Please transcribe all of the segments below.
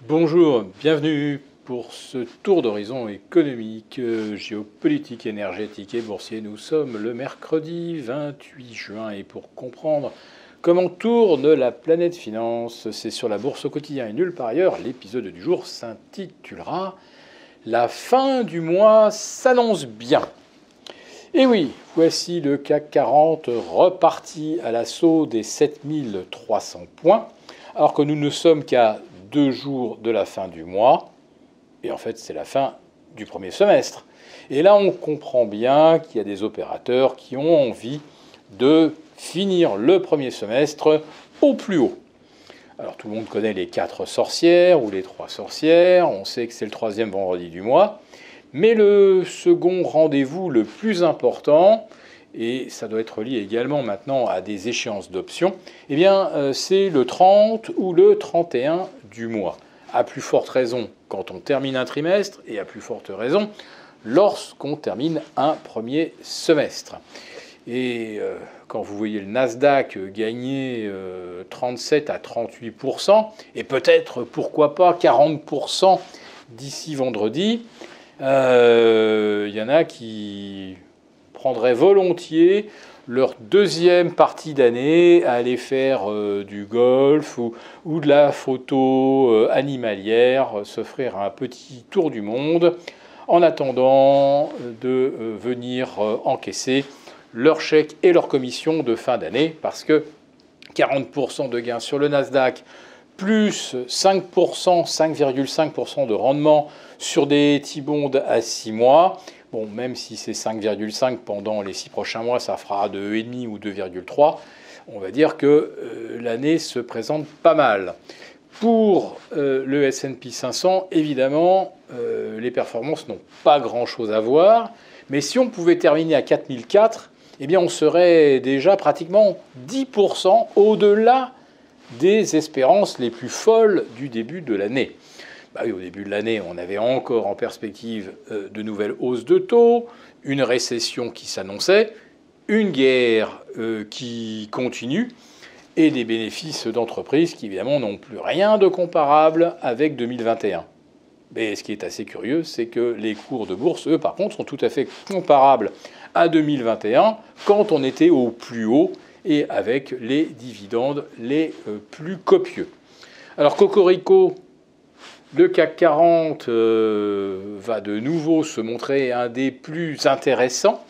Bonjour, bienvenue pour ce tour d'horizon économique, géopolitique, énergétique et boursier. Nous sommes le mercredi 28 juin et pour comprendre comment tourne la planète finance, c'est sur la bourse au quotidien et nulle part ailleurs. L'épisode du jour s'intitulera La fin du mois s'annonce bien. Et oui, voici le CAC 40 reparti à l'assaut des 7300 points, alors que nous ne sommes qu'à 2 jours de la fin du mois, et en fait c'est la fin du premier semestre. Et là on comprend bien qu'il y a des opérateurs qui ont envie de finir le premier semestre au plus haut. Alors tout le monde connaît les 4 sorcières ou les 3 sorcières, on sait que c'est le 3e vendredi du mois, mais le second rendez-vous le plus important, et ça doit être lié également maintenant à des échéances d'options, eh bien c'est le 30 ou le 31 du mois. À plus forte raison quand on termine un trimestre et à plus forte raison lorsqu'on termine un premier semestre. Et quand vous voyez le Nasdaq gagner 37 à 38%, et peut-être, pourquoi pas, 40% d'ici vendredi, il y en a qui prendraient volontiers leur deuxième partie d'année à aller faire du golf ou de la photo animalière, s'offrir un petit tour du monde en attendant de venir encaisser leur chèque et leur commission de fin d'année, parce que 40% de gains sur le Nasdaq, plus 5%, 5,5% de rendement sur des T-bonds à 6 mois. Bon, même si c'est 5,5 pendant les 6 prochains mois, ça fera 2,5 ou 2,3. On va dire que l'année se présente pas mal. Pour le S&P 500, évidemment, les performances n'ont pas grand-chose à voir. Mais si on pouvait terminer à 4004, eh bien on serait déjà pratiquement 10% au-delà des espérances les plus folles du début de l'année. Bah oui, au début de l'année, on avait encore en perspective de nouvelles hausses de taux, une récession qui s'annonçait, une guerre qui continue et des bénéfices d'entreprises qui, évidemment, n'ont plus rien de comparable avec 2021. Mais ce qui est assez curieux, c'est que les cours de bourse, eux, par contre, sont tout à fait comparables à 2021, quand on était au plus haut et avec les dividendes les plus copieux. Alors, Cocorico, le CAC 40 va de nouveau se montrer un des plus intéressants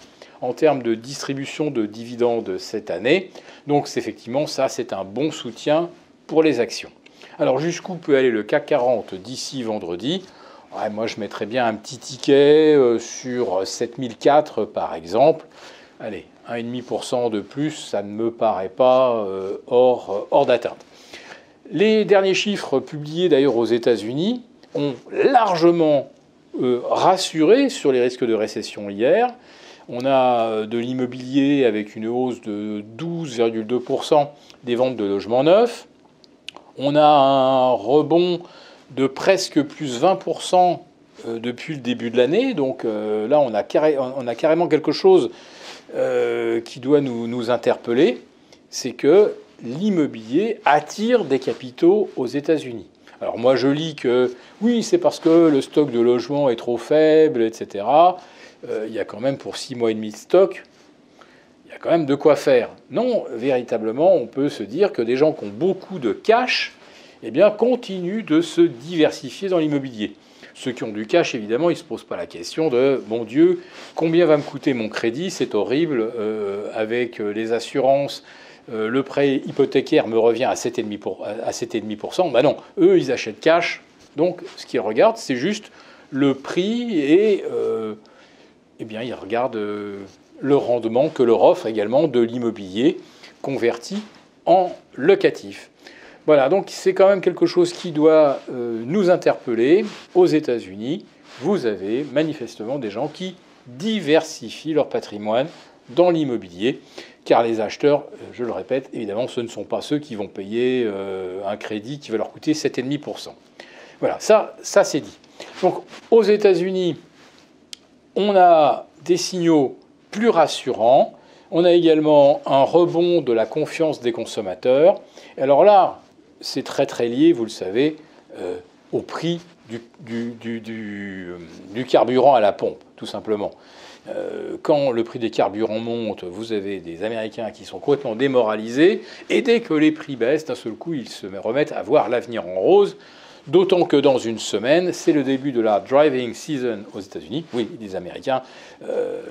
en termes de distribution de dividendes cette année. Donc effectivement, ça c'est un bon soutien pour les actions. Alors jusqu'où peut aller le CAC 40 d'ici vendredi ? Ouais, moi je mettrais bien un petit ticket sur 7004 par exemple. Allez, 1,5% de plus, ça ne me paraît pas hors d'atteinte. Les derniers chiffres publiés d'ailleurs aux États-Unis ont largement rassuré sur les risques de récession hier. On a de l'immobilier avec une hausse de 12,2% des ventes de logements neufs. On a un rebond de presque plus 20% depuis le début de l'année. Donc là, on a carrément quelque chose qui doit nous interpeller. C'est que l'immobilier attire des capitaux aux États-Unis. Alors moi je lis que oui, c'est parce que le stock de logements est trop faible, etc. Il y a quand même pour 6 mois et demi de stock, il y a quand même de quoi faire. Non, véritablement, on peut se dire que des gens qui ont beaucoup de cash, eh bien, continuent de se diversifier dans l'immobilier. Ceux qui ont du cash, évidemment, ils ne se posent pas la question de « Mon Dieu, combien va me coûter mon crédit ? C'est horrible, avec les assurances, le prêt hypothécaire me revient à 7,5%. Ben non, eux, ils achètent cash. Donc, ce qu'ils regardent, c'est juste le prix et eh bien, ils regardent le rendement que leur offre également de l'immobilier converti en locatif. Voilà, donc c'est quand même quelque chose qui doit nous interpeller. Aux États-Unis, vous avez manifestement des gens qui diversifient leur patrimoine dans l'immobilier, car les acheteurs, je le répète, évidemment, ce ne sont pas ceux qui vont payer un crédit qui va leur coûter 7,5%. Voilà, ça c'est dit. Donc, aux États-Unis, on a des signaux plus rassurants. On a également un rebond de la confiance des consommateurs. Alors là, c'est très très lié, vous le savez, au prix du carburant à la pompe, tout simplement. Quand le prix des carburants monte, vous avez des Américains qui sont complètement démoralisés, et dès que les prix baissent, d'un seul coup, ils se remettent à voir l'avenir en rose, d'autant que dans une semaine, c'est le début de la driving season aux États-Unis. Oui, les Américains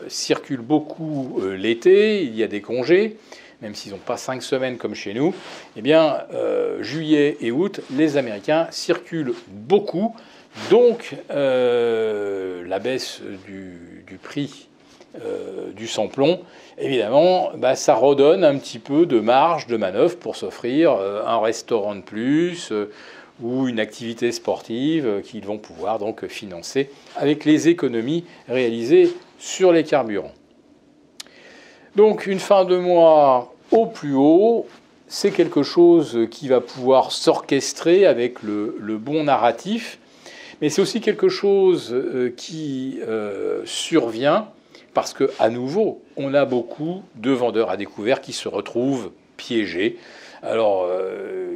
circulent beaucoup l'été, il y a des congés, même s'ils n'ont pas 5 semaines comme chez nous. Eh bien, juillet et août, les Américains circulent beaucoup. Donc, la baisse du prix du sans-plomb, évidemment, ça redonne un petit peu de marge de manœuvre pour s'offrir un restaurant de plus ou une activité sportive qu'ils vont pouvoir donc financer avec les économies réalisées sur les carburants. Donc, une fin de mois au plus haut, c'est quelque chose qui va pouvoir s'orchestrer avec le bon narratif. Mais c'est aussi quelque chose qui survient parce qu'à nouveau, on a beaucoup de vendeurs à découvert qui se retrouvent piégés. Alors,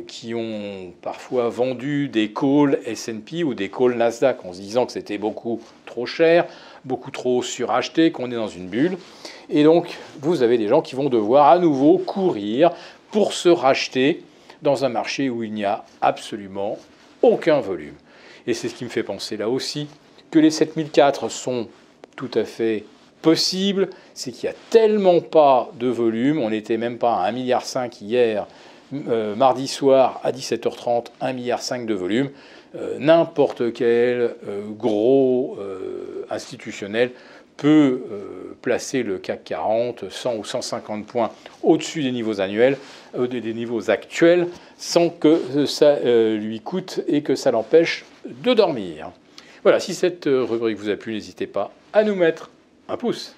qui ont parfois vendu des calls S&P ou des calls Nasdaq en se disant que c'était beaucoup trop cher, beaucoup trop suracheté, qu'on est dans une bulle. Et donc, vous avez des gens qui vont devoir à nouveau courir pour se racheter dans un marché où il n'y a absolument aucun volume. Et c'est ce qui me fait penser là aussi que les 7004 sont tout à fait possibles. C'est qu'il n'y a tellement pas de volume. On n'était même pas à 1,5 milliard hier, mardi soir à 17h30, 1,5 milliard de volume. N'importe quel gros institutionnel peut placer le CAC 40 100 ou 150 points au-dessus des niveaux annuels, des niveaux actuels, sans que ça lui coûte et que ça l'empêche de dormir. Voilà, si cette rubrique vous a plu, n'hésitez pas à nous mettre un pouce.